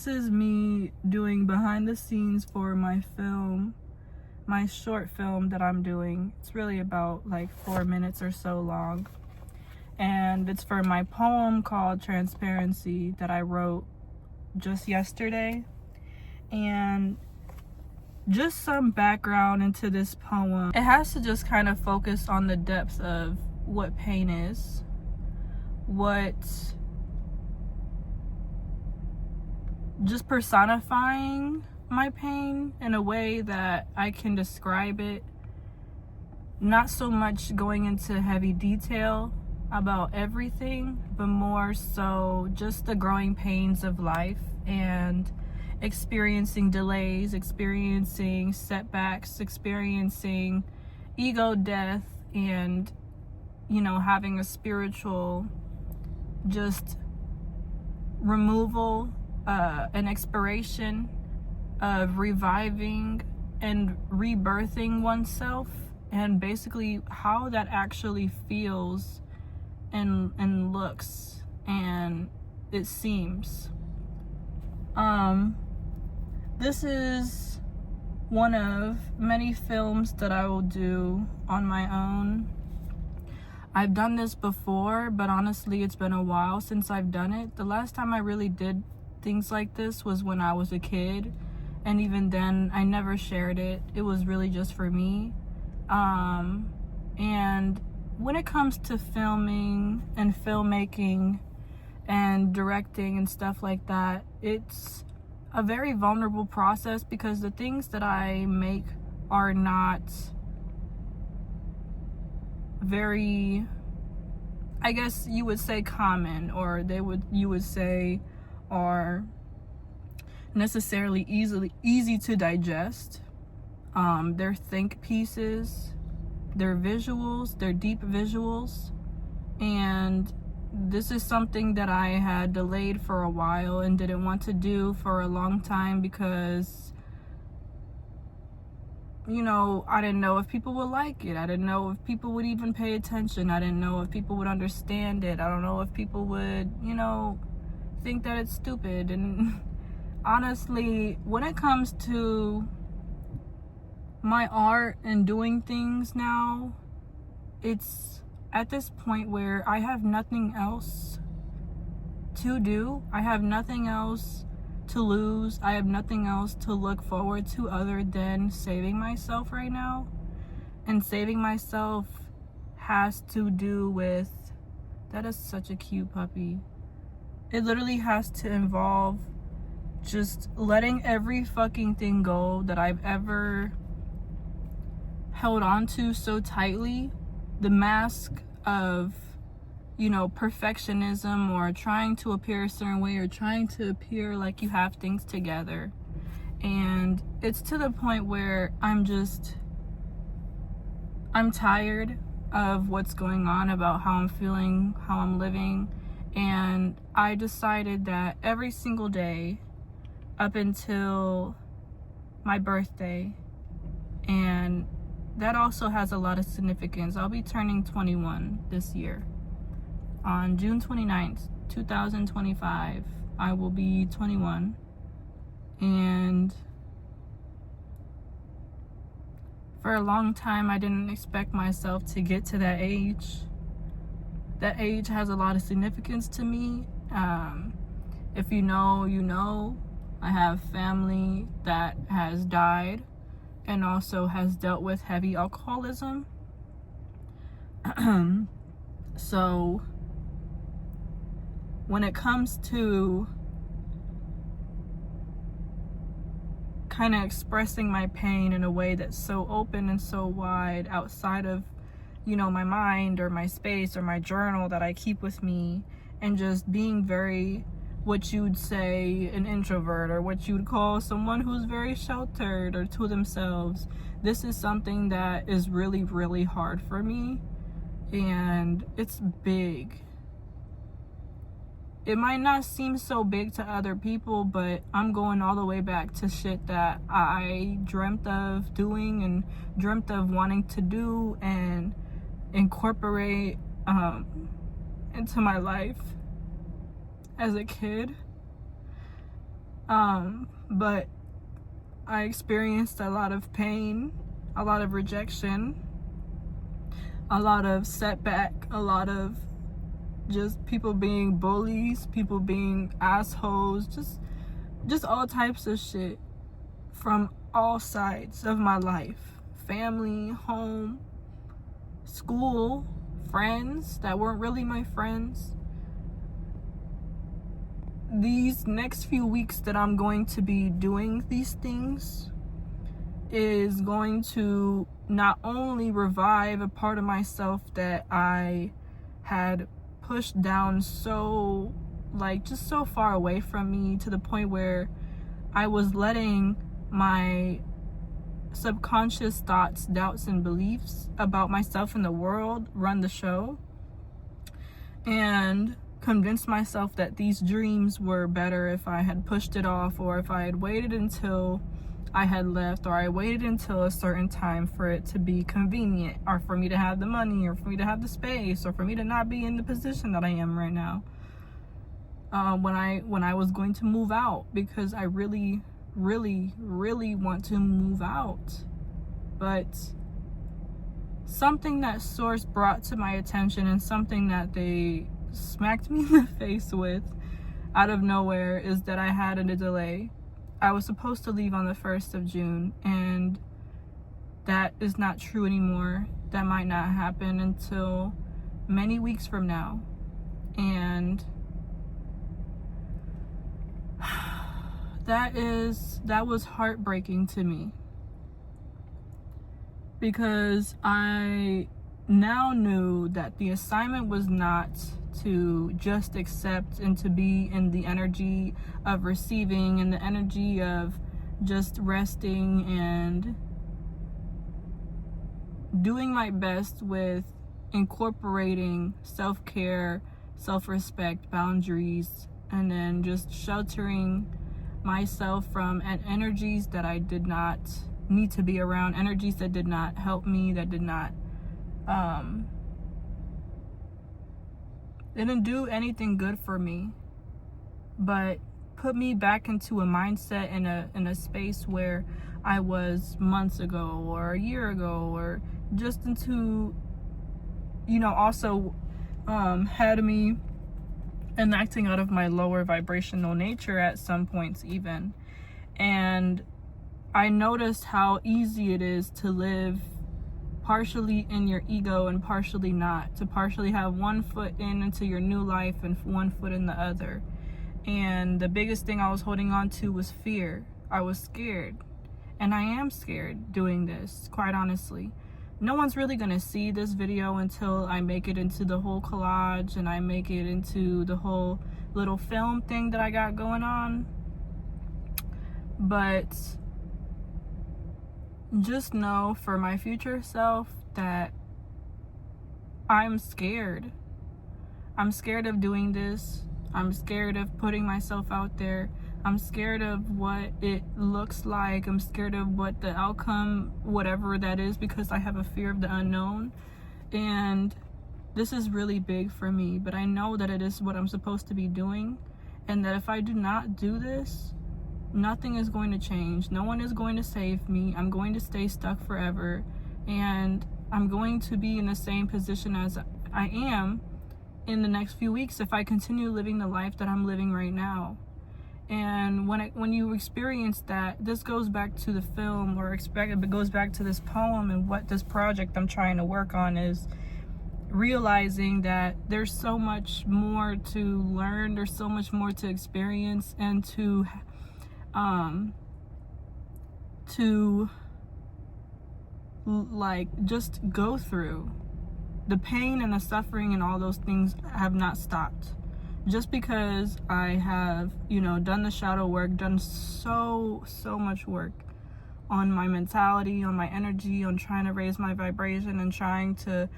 This is me doing behind the scenes for my short film that I'm doing. It's really about like 4 minutes or so long. And it's for my poem called Transparency that I wrote just yesterday. And just some background into this poem. It has to just kind of focus on the depths of what pain is, just personifying my pain in a way that I can describe it, not so much going into heavy detail about everything, but more so just the growing pains of life and experiencing delays, experiencing setbacks, experiencing ego death, and having a spiritual just removal, an expiration of reviving and rebirthing oneself, and basically how that actually feels and looks and it seems. This is one of many films that I will do on my own. I've done this before, but honestly it's been a while since I've done it. The last time I really did things like this was when I was a kid, and even then I never shared it. It was really just for me. And when it comes to filming and filmmaking and directing and stuff like that, it's a very vulnerable process because the things that I make are not very, I guess you would say, common, or you would say are necessarily easy to digest. They're think pieces, they're visuals, they're deep visuals, and this is something that I had delayed for a while and didn't want to do for a long time because I didn't know if people would like it. I didn't know if people would even pay attention. I didn't know if people would understand it. I don't know if people would think that it's stupid. And honestly, when it comes to my art and doing things now, it's at this point where I have nothing else to do. I have nothing else to lose. I have nothing else to look forward to other than saving myself right now. And saving myself has to do with, that is such a cute puppy. It literally has to involve just letting every fucking thing go that I've ever held on to so tightly. The mask of, perfectionism, or trying to appear a certain way, or trying to appear like you have things together. And it's to the point where I'm tired of what's going on, about how I'm feeling, how I'm living. And I decided that every single day up until my birthday, and that also has a lot of significance. I'll be turning 21 this year. On June 29th, 2025, I will be 21. And for a long time, I didn't expect myself to get to that age. That age has a lot of significance to me. If you know, you know. I have family that has died and also has dealt with heavy alcoholism. So when it comes to kind of expressing my pain in a way that's so open and so wide outside of my mind or my space or my journal that I keep with me, and just being very, what you would say, an introvert, or what you would call someone who's very sheltered or to themselves. This is something that is really, really hard for me, and it's big. It might not seem so big to other people, but I'm going all the way back to shit that I dreamt of doing and dreamt of wanting to do and incorporate into my life as a kid. But I experienced a lot of pain, a lot of rejection, a lot of setback, a lot of just people being bullies, people being assholes, just all types of shit from all sides of my life. Family, home, school, friends that weren't really my friends. These next few weeks that I'm going to be doing these things is going to not only revive a part of myself that I had pushed down so, like, just so far away from me, to the point where I was letting my subconscious thoughts, doubts, and beliefs about myself and the world run the show, and convinced myself that these dreams were better if I had pushed it off, or if I had waited until I had left, or I waited until a certain time for it to be convenient, or for me to have the money, or for me to have the space, or for me to not be in the position that I am right now. When I was going to move out, because I really want to move out. But something that Source brought to my attention, and something that they smacked me in the face with out of nowhere, is that I had a delay. I was supposed to leave on the 1st of June, and that is not true anymore. That might not happen until many weeks from now. And that was heartbreaking to me, because I now knew that the assignment was not to just accept and to be in the energy of receiving and the energy of just resting and doing my best with incorporating self-care, self-respect, boundaries, and then just sheltering myself from energies that I did not need to be around, energies that did not help me, that did not didn't do anything good for me, but put me back into a mindset in a space where I was months ago, or a year ago, or just into, also had me enacting out of my lower vibrational nature at some points even. And I noticed how easy it is to live partially in your ego and partially not, to partially have one foot into your new life and one foot in the other. And the biggest thing I was holding on to was fear. I was scared, and I am scared doing this, quite honestly. No one's really gonna see this video until I make it into the whole collage, and I make it into the whole little film thing that I got going on. But just know for my future self that I'm scared. I'm scared of doing this. I'm scared of putting myself out there. I'm scared of what it looks like. I'm scared of what the outcome, whatever that is, because I have a fear of the unknown. And this is really big for me, but I know that it is what I'm supposed to be doing, and that if I do not do this, nothing is going to change. No one is going to save me. I'm going to stay stuck forever, and I'm going to be in the same position as I am in the next few weeks if I continue living the life that I'm living right now. And when you experience that, this goes back to the film, or it goes back to this poem, and what this project I'm trying to work on is realizing that there's so much more to learn, there's so much more to experience, and to like just go through. The pain and the suffering and all those things have not stopped. Just because I have, done the shadow work, done so much work on my mentality, on my energy, on trying to raise my vibration, and trying to,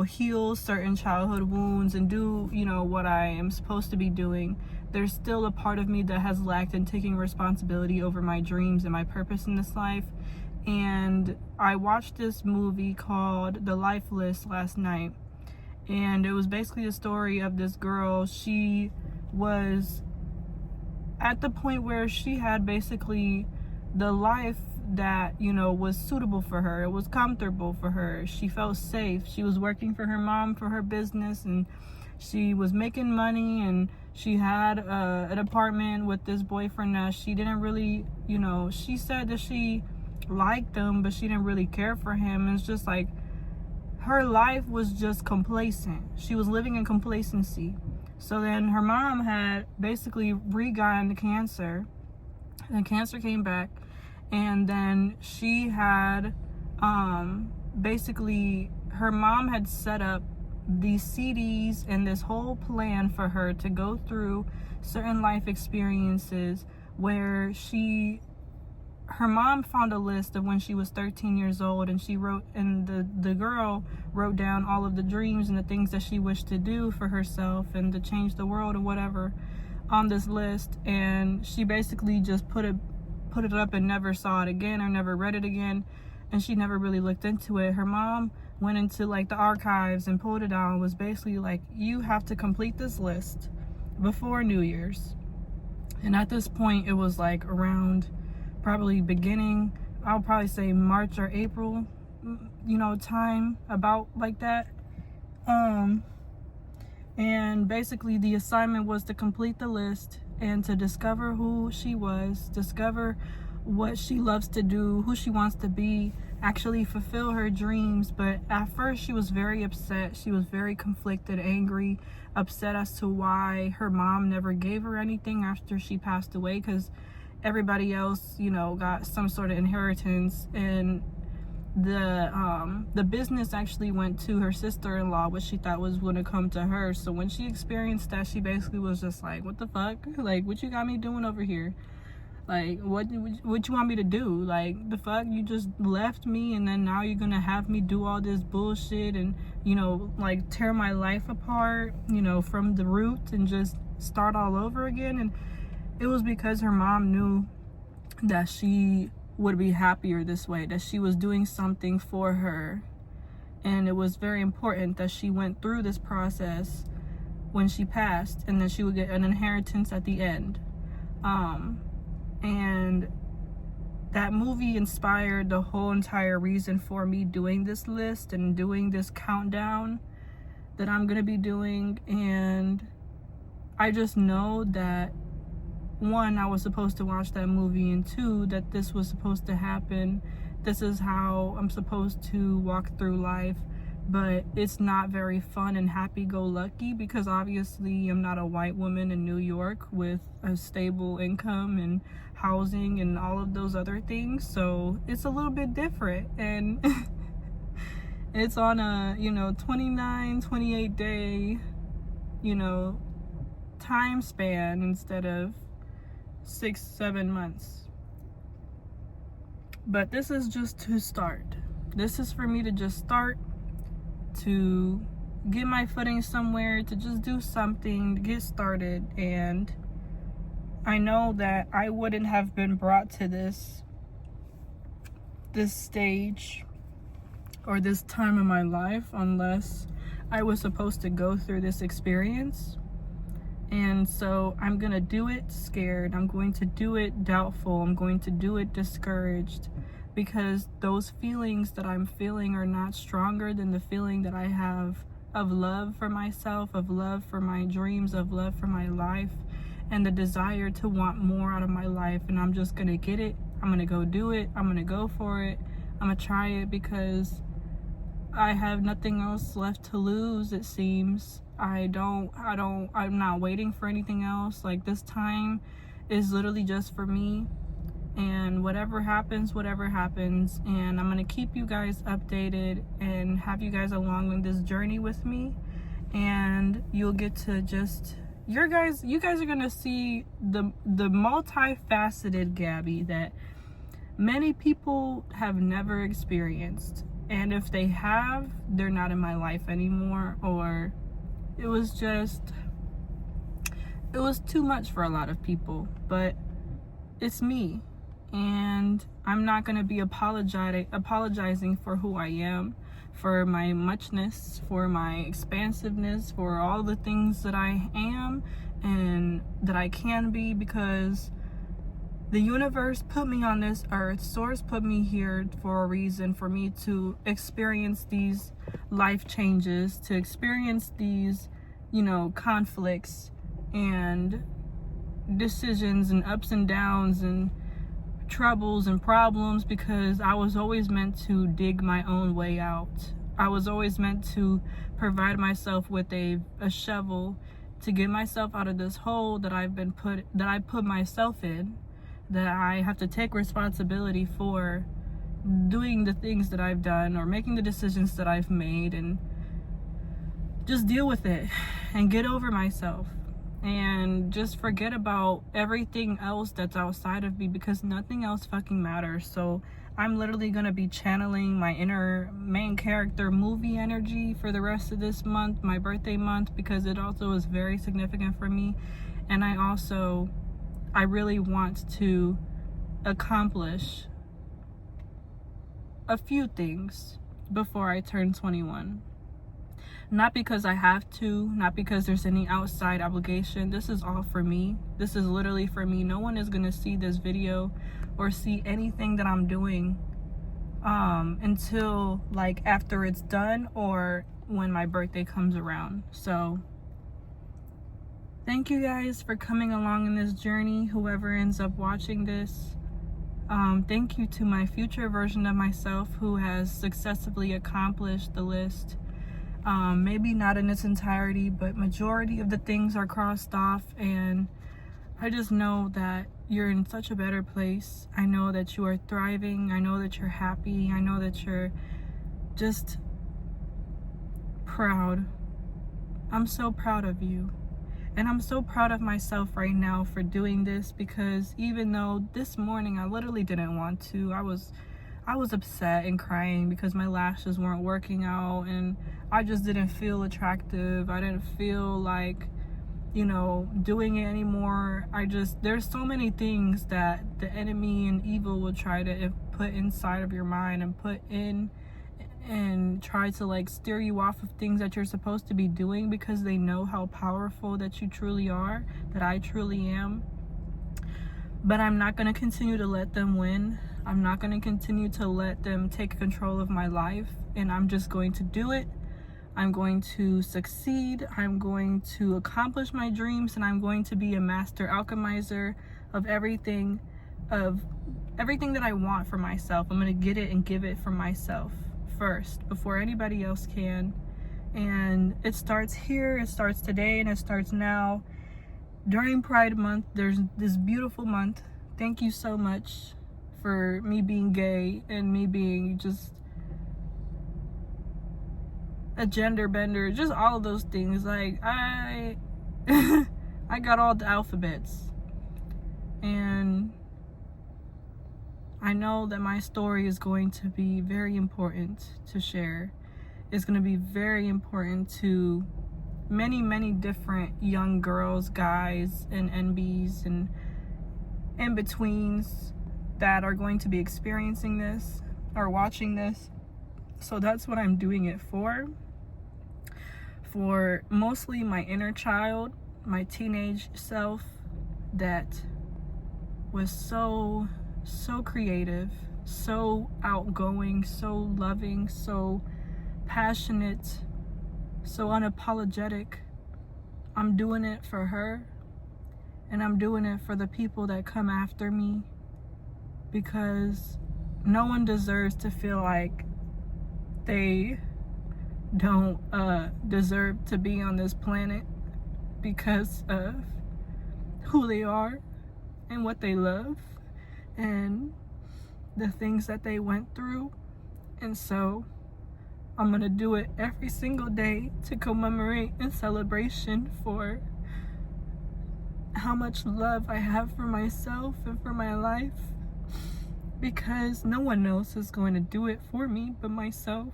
heal certain childhood wounds and do, what I am supposed to be doing, there's still a part of me that has lacked in taking responsibility over my dreams and my purpose in this life. And I watched this movie called The Lifeless last night, and it was basically a story of this girl. She was at the point where she had basically the life that, you know, was suitable for her. It was comfortable for her. She felt safe. She was working for her mom for her business, and she was making money, and she had an apartment with this boyfriend that she didn't really, you know, she said that she liked him, but she didn't really care for him. It's just like her life was just complacent. She was living in complacency. So then her mom had basically re-gotten cancer, and cancer came back, and then she had basically, her mom had set up these CDs and this whole plan for her to go through certain life experiences where her mom found a list of when she was 13 years old, and she wrote, and the girl wrote down all of the dreams and the things that she wished to do for herself and to change the world or whatever on this list. And she basically just put it up and never saw it again, or never read it again, and she never really looked into it. Her mom went into like the archives and pulled it out and was basically like, you have to complete this list before New Year's. And at this point, it was like around probably beginning, I'll probably say March or April, you know, time, about like that. And basically the assignment was to complete the list and to discover who she was, discover what she loves to do, who she wants to be, actually fulfill her dreams. But at first she was very upset. She was very conflicted, angry, upset as to why her mom never gave her anything after she passed away, because everybody else, you know, got some sort of inheritance, and the business actually went to her sister-in-law, which she thought was going to come to her. So when she experienced that, she basically was just like, what the fuck? Like, what you got me doing over here? Like, what you want me to do? Like, the fuck? You just left me, and then now you're gonna have me do all this bullshit and, you know, like tear my life apart, you know, from the root and just start all over again. And it was because her mom knew that she would be happier this way, that she was doing something for her. And it was very important that she went through this process when she passed, and then she would get an inheritance at the end. And that movie inspired the whole entire reason for me doing this list and doing this countdown that I'm gonna be doing. And I just know that, one, I was supposed to watch that movie, and two, that this was supposed to happen. This is how I'm supposed to walk through life. But it's not very fun and happy-go-lucky, because obviously I'm not a white woman in New York with a stable income and housing and all of those other things. So it's a little bit different, and it's on a, you know, 28 day, you know, time span instead of 6-7 months. But this is just to start. This is for me to just start, to get my footing somewhere, to just do something, to get started. And I know that I wouldn't have been brought to this stage or this time in my life unless I was supposed to go through this experience. And so I'm gonna do it scared, I'm going to do it doubtful, I'm going to do it discouraged, because those feelings that I'm feeling are not stronger than the feeling that I have of love for myself, of love for my dreams, of love for my life, and the desire to want more out of my life. And I'm just gonna get it, I'm gonna go do it, I'm gonna go for it, I'm gonna try it, because I have nothing else left to lose, it seems. I'm not waiting for anything else. Like, this time is literally just for me, and whatever happens, and I'm gonna keep you guys updated and have you guys along on this journey with me. And you'll get to just, you guys are gonna see the multifaceted Gabby that many people have never experienced. And if they have, they're not in my life anymore, or it was too much for a lot of people. But it's me, and I'm not going to be apologizing for who I am, for my muchness, for my expansiveness, for all the things that I am, and that I can be, because the universe put me on this earth. Source put me here for a reason, for me to experience these life changes, to experience these, conflicts and decisions and ups and downs and troubles and problems, because I was always meant to dig my own way out. I was always meant to provide myself with a shovel to get myself out of this hole that I put myself in, that I have to take responsibility for doing the things that I've done or making the decisions that I've made, and just deal with it and get over myself and just forget about everything else that's outside of me, because nothing else fucking matters. So I'm literally gonna be channeling my inner main character movie energy for the rest of this month, my birthday month, because it also is very significant for me. And I really want to accomplish a few things before I turn 21. Not because I have to, not because there's any outside obligation. This is all for me. This is literally for me. No one is gonna see this video or see anything that I'm doing until like after it's done or when my birthday comes around. So thank you guys for coming along in this journey, whoever ends up watching this. Thank you to my future version of myself who has successfully accomplished the list. Maybe not in its entirety, but majority of the things are crossed off, and I just know that you're in such a better place. I know that you are thriving. I know that you're happy. I know that you're just proud. I'm so proud of you. And I'm so proud of myself right now for doing this, because even though this morning I literally didn't want to, I was upset and crying because my lashes weren't working out and I just didn't feel attractive. I didn't feel like, doing it anymore. There's so many things that the enemy and evil will try to put inside of your mind and put in and try to like steer you off of things that you're supposed to be doing, because they know how powerful that you truly are, that I truly am. But I'm not going to continue to let them win. I'm not going to continue to let them take control of my life, and I'm just going to do it. I'm going to succeed. I'm going to accomplish my dreams, and I'm going to be a master alchemizer of everything that I want for myself. I'm going to get it and give it for myself first before anybody else can. And it starts here, it starts today, and it starts now. During Pride Month, there's this beautiful month. Thank you so much for me being gay and me being just a gender bender, just all of those things. Like I got all the alphabets, and I know that my story is going to be very important to share. It's going to be very important to many different young girls, guys, and NBs and in-betweens that are going to be experiencing this or watching this. So that's what I'm doing it for mostly my inner child, my teenage self that was so creative, so outgoing, so loving, so passionate, so unapologetic. I'm doing it for her, and I'm doing it for the people that come after me, because no one deserves to feel like they don't deserve to be on this planet because of who they are and what they love and the things that they went through. And so I'm gonna do it every single day to commemorate and celebration for how much love I have for myself and for my life, because no one else is going to do it for me but myself.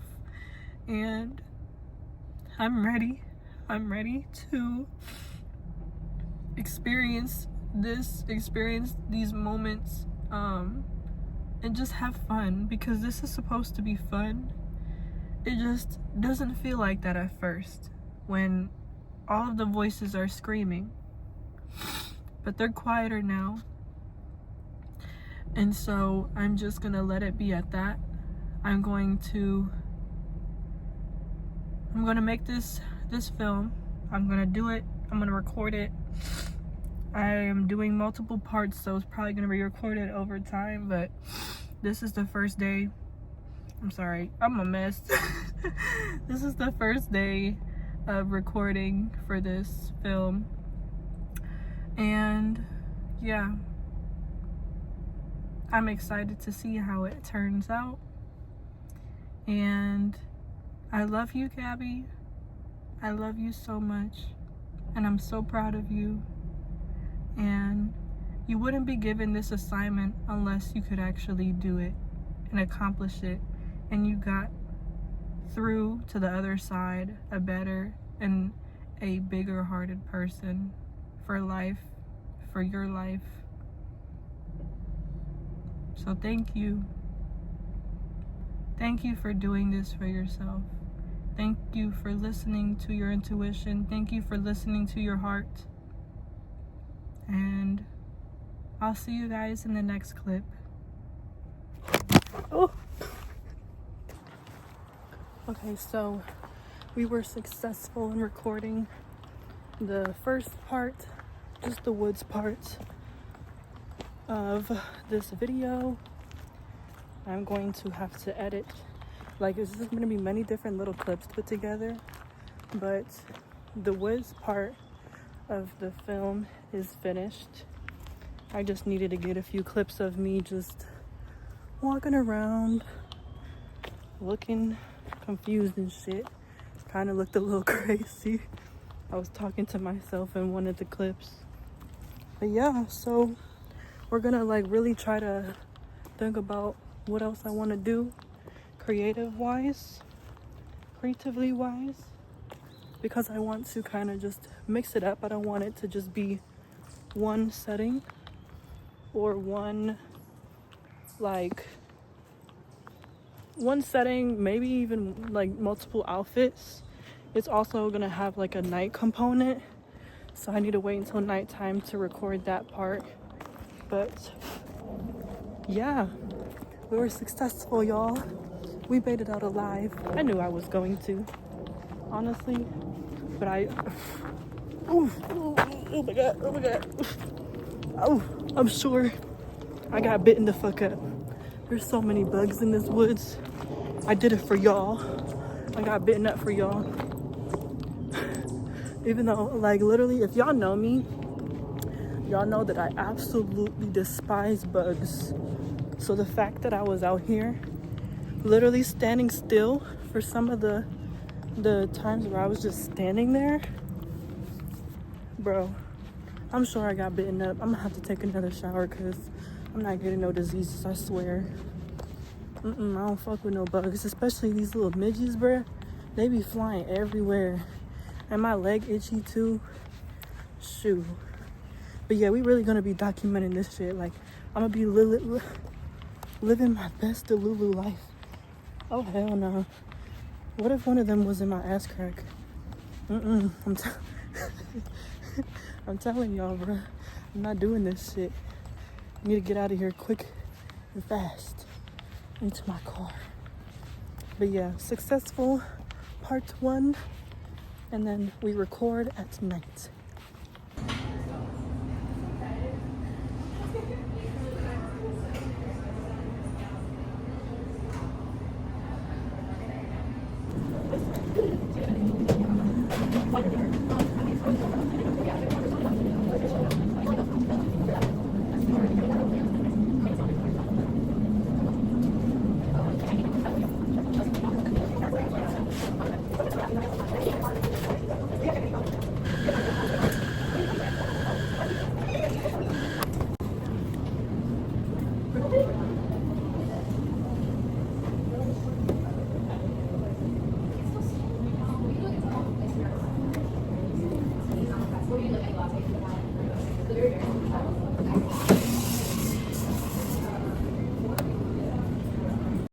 And I'm ready to experience these moments and just have fun, because this is supposed to be fun. It just doesn't feel like that at first when all of the voices are screaming. but they're quieter now. And so I'm just gonna let it be at that. I'm gonna make this film. I'm gonna do it. I'm gonna record it. I am doing multiple parts, so it's probably gonna be recorded over time, but this is the first day. I'm sorry, I'm a mess. This is the first day of recording for this film. And yeah, I'm excited to see how it turns out. And I love you, Gabby. I love you so much. And I'm so proud of you. And you wouldn't be given this assignment unless you could actually do it and accomplish it. And you got through to the other side a better and a bigger hearted person for life, for your life. So thank you. Thank you for doing this for yourself. Thank you for listening to your intuition. Thank you for listening to your heart. And I'll see you guys in the next clip. Oh. Okay, so we were successful in recording the first part, just the woods part of this video. I'm going to have to edit, like, this is going to be many different little clips put together, but the woods part of the film is finished. I just needed to get a few clips of me just walking around, looking confused and shit. Kind of looked a little crazy. I was talking to myself in one of the clips. But yeah, so we're gonna like really try to think about what else I want to do creatively wise, because I want to kind of just mix it up. I don't want it to just be one setting or one setting, maybe even like multiple outfits. It's also gonna have like a night component, so I need to wait until nighttime to record that part. But yeah, we were successful, y'all. We made it out alive. I knew I was going to, honestly, but oh my god, oh, I'm sure I got bitten the fuck up. There's so many bugs in this woods. I did it for y'all. I got bitten up for y'all. Even though, like, literally, if y'all know me, y'all know that I absolutely despise bugs. So the fact that I was out here literally standing still for some of the times where I was just standing there, bro, I'm sure I got bitten up. I'm gonna have to take another shower because I'm not getting no diseases, I swear. I don't fuck with no bugs, especially these little midges, bruh. They be flying everywhere. And my leg itchy too. Shoot. But yeah, we really gonna be documenting this shit. Like, I'm gonna be living my best Delulu life. Oh, hell no. What if one of them was in my ass crack? I'm telling y'all, bruh. I'm not doing this shit. I need to get out of here quick and fast into my car. But yeah, successful part 1, and then we record at night.